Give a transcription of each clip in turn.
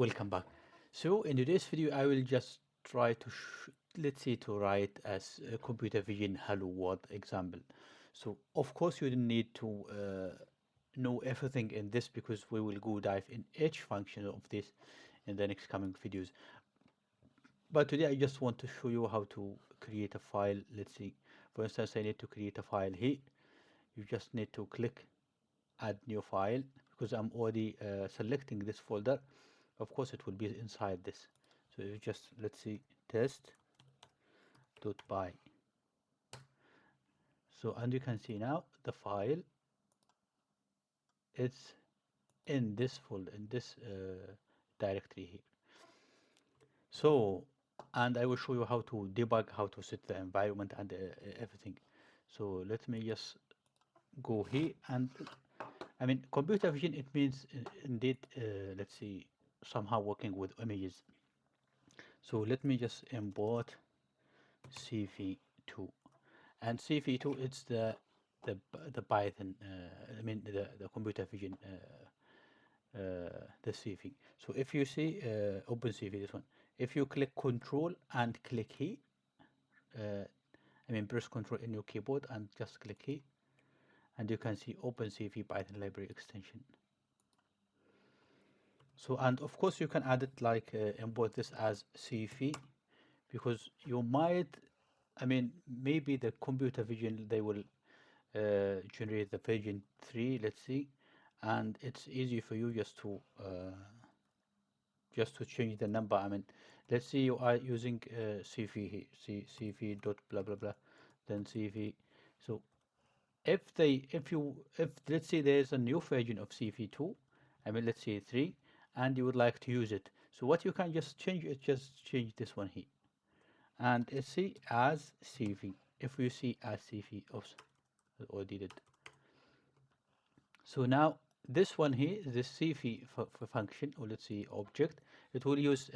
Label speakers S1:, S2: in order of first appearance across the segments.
S1: Welcome back. So in today's video, I will just try to let's say to write as a computer vision hello world example. So of course you don't need to know everything in this because we will go dive in each function of this in the next coming videos. But today I just want to show you how to create a file. Let's see. For instance, I need to create a file here. You just need to click add new file because I'm already selecting this folder. Of course it will be inside this, so you just let's see test.py. So and you can see now the file it's in this folder, in this directory here. So and I will show you how to debug, how to set the environment and everything. So let me just go here and I mean computer vision, it means indeed let's see, somehow working with images. So let me just import CV2, and CV2 it's the the Python I mean the computer vision the CV. So if you see OpenCV, this one, if you click Control and click here, uh, I mean press Control in your keyboard and just click here, and you can see OpenCV Python library extension. So and of course you can add it like import this as CV, because you might, I mean maybe the computer vision they will generate the version 3, let's see, and it's easy for you just to change the number. I mean, let's say you are using CV here, CV dot blah blah blah, then CV. So if let's say there is a new version of CV2, I mean let's say 3, and you would like to use it, so what you can just change it, just change this one here, and see as CV. If you see as CV, oops, I already did. So now this one here, this CV for function, or let's say object, it will use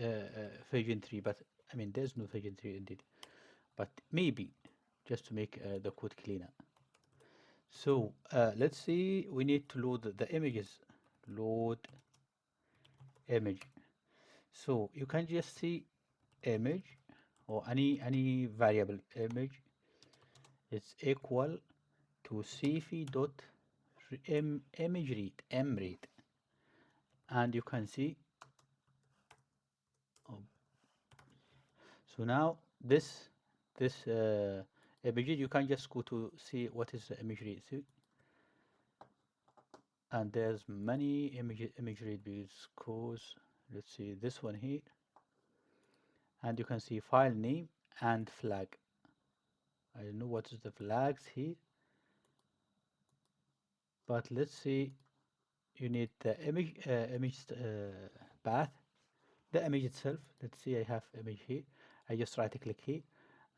S1: version 3, but I mean there's no version 3 indeed, but maybe just to make the code cleaner. So let's see, we need to load the images, load image. So you can just see image or any variable image is equal to CV dot image read, mread, and you can see. Oh, so now this image, you can just go to see what is the imagery. See, and there's many imagery because let's see this one here, and you can see file name and flag. I don't know what is the flags here, but let's see, you need the image path, the image itself. Let's see, I have image here. I just right click here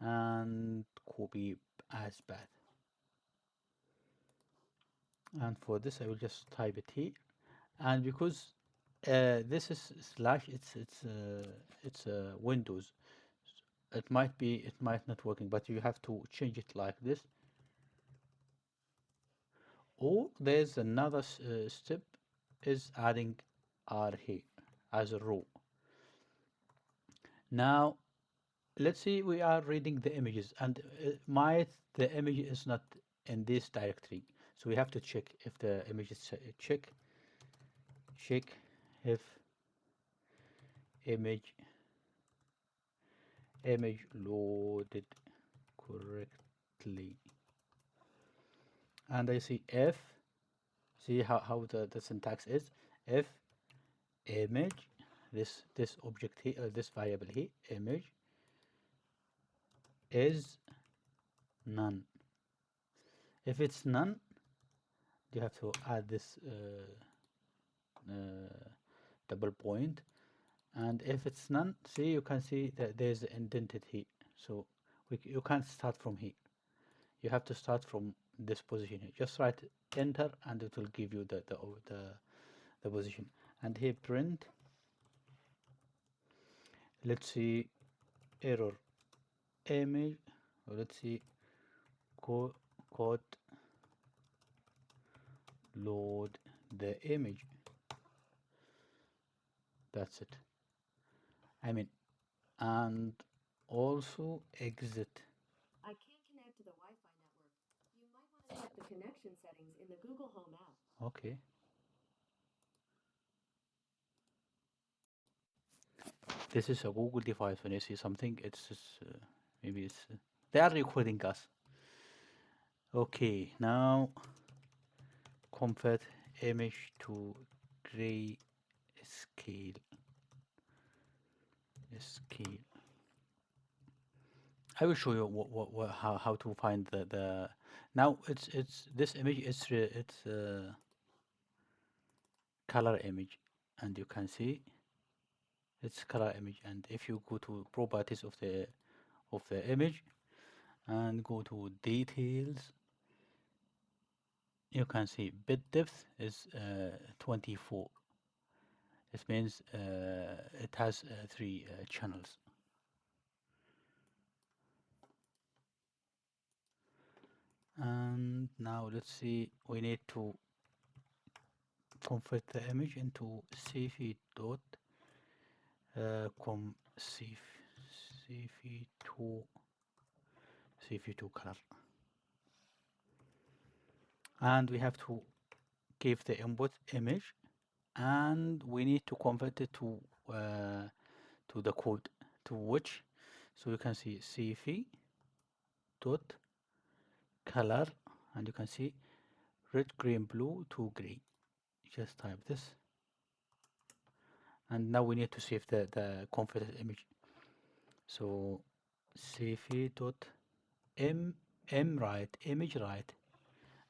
S1: and copy as path, and for this I will just type it here. And because this is slash, it's Windows, it might not working, but you have to change it like this. Or there's another step, is adding R here as a row. Now let's see, we are reading the images, and might the image is not in this directory, so we have to check if the image is check if image loaded correctly, and I see if, see how the syntax is, if image, this object here, this variable here, image is none. If it's none, you have to add this double point, and if it's none, see, you can see that there's indented here, so you can't start from here, you have to start from this position here. Just write enter and it will give you the position, and here print, let's see, error image, or let's see, code load the image, That's it. I mean, and also exit.
S2: I can't connect to the Wi-Fi network. You might want to check the connection settings in the Google Home app.
S1: Okay. This is a Google device. When you see something, it's just, maybe it's they are recording us. Okay, now convert image to grayscale. Scale. I will show you how to find the. Now it's this image is it's color image, and you can see it's color image. And if you go to properties of the image and go to details, you can see bit depth is 24. This means it has three channels. And now let's see, we need to convert the image into cv dot com cv2 cv2 color, and we have to give the input image, and we need to convert it to the code, to which, so you can see cv dot color, and you can see red, green, blue to gray. Just type this, and now we need to save the converted image. So cv dot m right image right,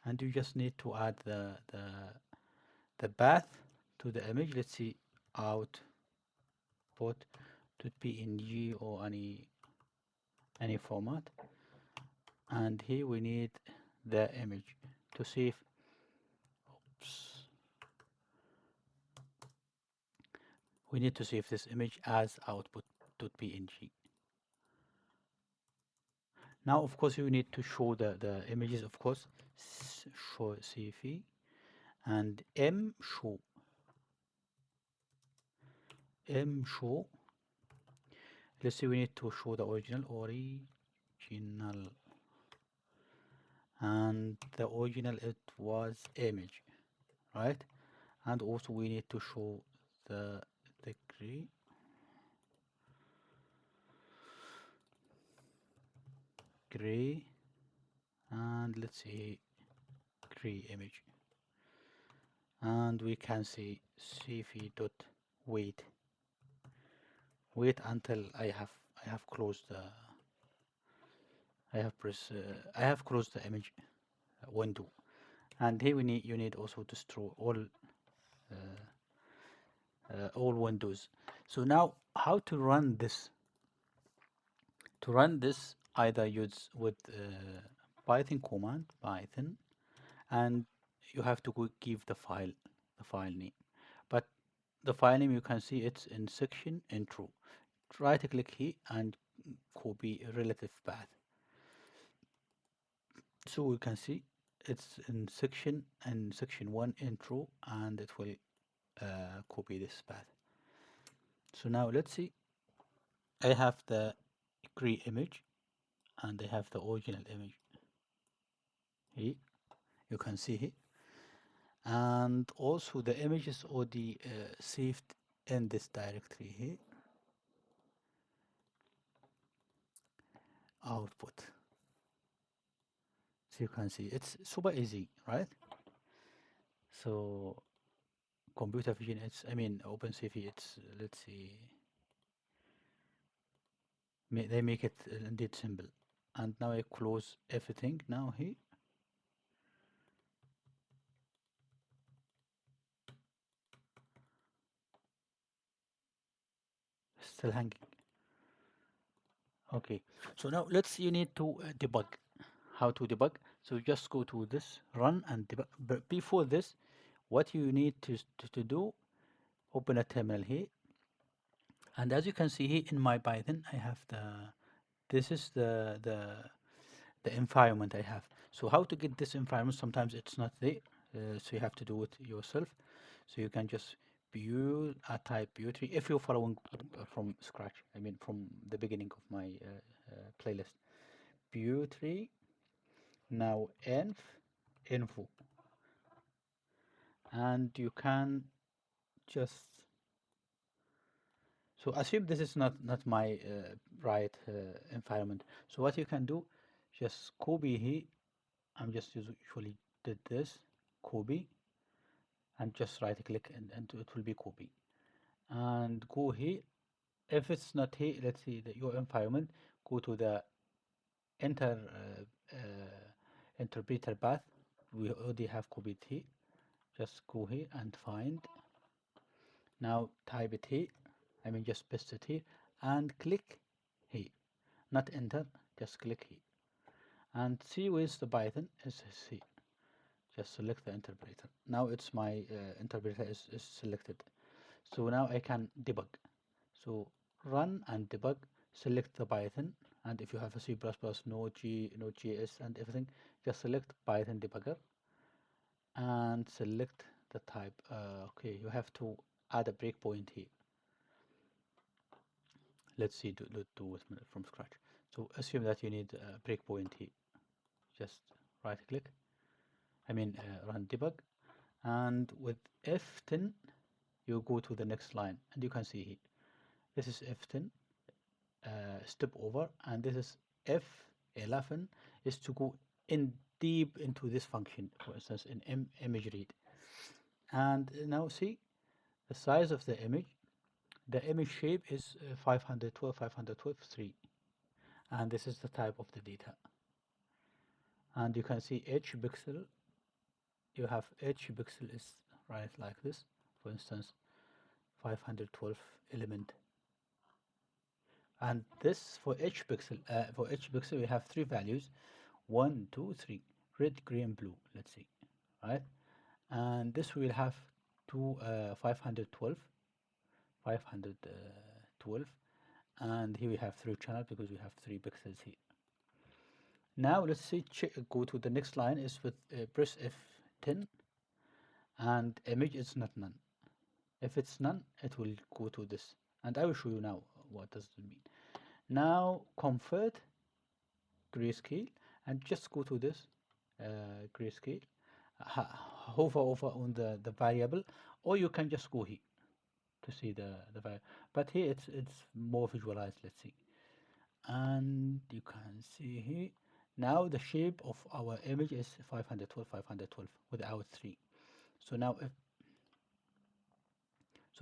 S1: and you just need to add the path to the image. Let's see, output to png or any format, and here we need the image to save. Oops. We need to save this image as output.png. Now, of course, you need to show the images, of course, show cv and show show. Let's see, we need to show the original, and the original, it was image, right? And also we need to show the gray, and let's see, gray image, and we can see cv dot wait until I have closed the I have closed the image window. And here you need also to store all windows. So now, how to run this? To run this, either use with Python command, Python, and you have to give the file name. But the file name, you can see it's in section intro. Right click here and copy relative path. So we can see it's in section 1 intro, and it will copy this path. So now let's see, I have the gray image and I have the original image here, you can see here, and also the image is already saved in this directory here, output. So you can see it's super easy, right? So computer vision, it's, I mean, OpenCV, it's, let's see, they make it indeed simple. And now I close everything now here. Still hanging. Okay, so now you need to debug. How to debug? So just go to this, run and debug. But before this, what you need to do, open a terminal here. And as you can see here in my Python, I have this is the environment I have. So how to get this environment? Sometimes it's not there, so you have to do it yourself. So you can just type bu3 if you're following from scratch. I mean from the beginning of my playlist. Bu3. Now info, and you can just, so assume this is not my right environment. So what you can do, just copy here. I'm just usually did this, copy, and just right click and it will be copy, and go here. If it's not here, let's see your environment, go to the enter interpreter path. We already have copied here. Just go here and find. Now type it here. I mean just paste it here and click here. Not enter, just click here. And see where's the Python is here. Just select the interpreter. Now it's my interpreter is selected. So now I can debug. So run and debug, select the Python, and if you have a C++, Node.js and everything, just select Python debugger and select the type. Okay, you have to add a breakpoint here. Let's see, do it from scratch. So assume that you need a breakpoint here. Just right click, I mean run debug, and with F10 you go to the next line, and you can see here, this is F10, step over, and this is F11 is to go in deep into this function, for instance in image read. And now see the size of the image. The image shape is 512, 3, and this is the type of the data. And you can see each pixel, you have each pixel is right like this, for instance 512 element. And this for each pixel we have three values, 1, 2, 3, red, green, blue, let's see, right? And this will have 512, and here we have 3 channels because we have 3 pixels here. Now let's see, go to the next line is with press F10, and image is not none. If it's none, it will go to this, and I will show you now what does it mean. Now convert grayscale, and just go to this grayscale, hover over on the variable, or you can just go here to see the variable, but here it's more visualized. Let's see, and you can see here now the shape of our image is 512 without 3. So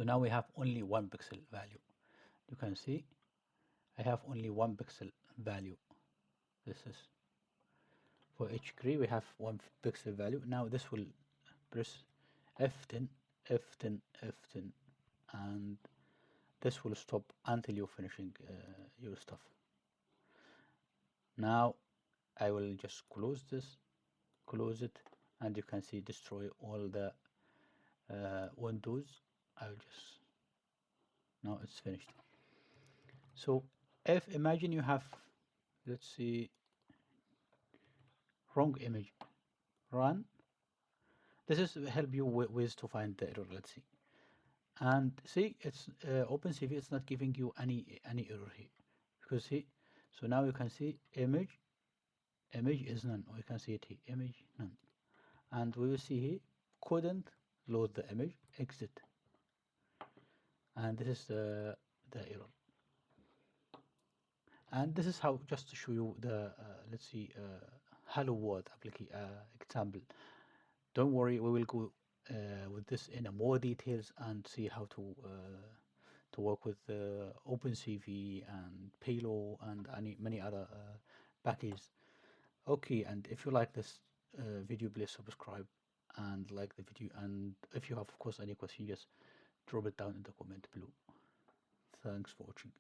S1: now we have only 1 pixel value. You can see I have only 1 pixel value. This is for each gray we have 1 pixel value. Now this will press F10, and this will stop until you're finishing your stuff. Now I will just close this, close it, and you can see destroy all the windows. I'll just, now it's finished. So if imagine you have, let's see, wrong image, run. This is help you with to find the error. Let's see, and see it's OpenCV. It's not giving you any error here because see. So now you can see image is none. We can see it here, image none, and we will see here couldn't load the image, exit, and this is the error. And this is how, just to show you the let's see hello world application example. Don't worry, we will go with this in more details and see how to work with OpenCV and Payload and many other packages. Okay, and if you like this video, please subscribe and like the video. And if you have, of course, any question, just drop it down in the comment below. Thanks for watching.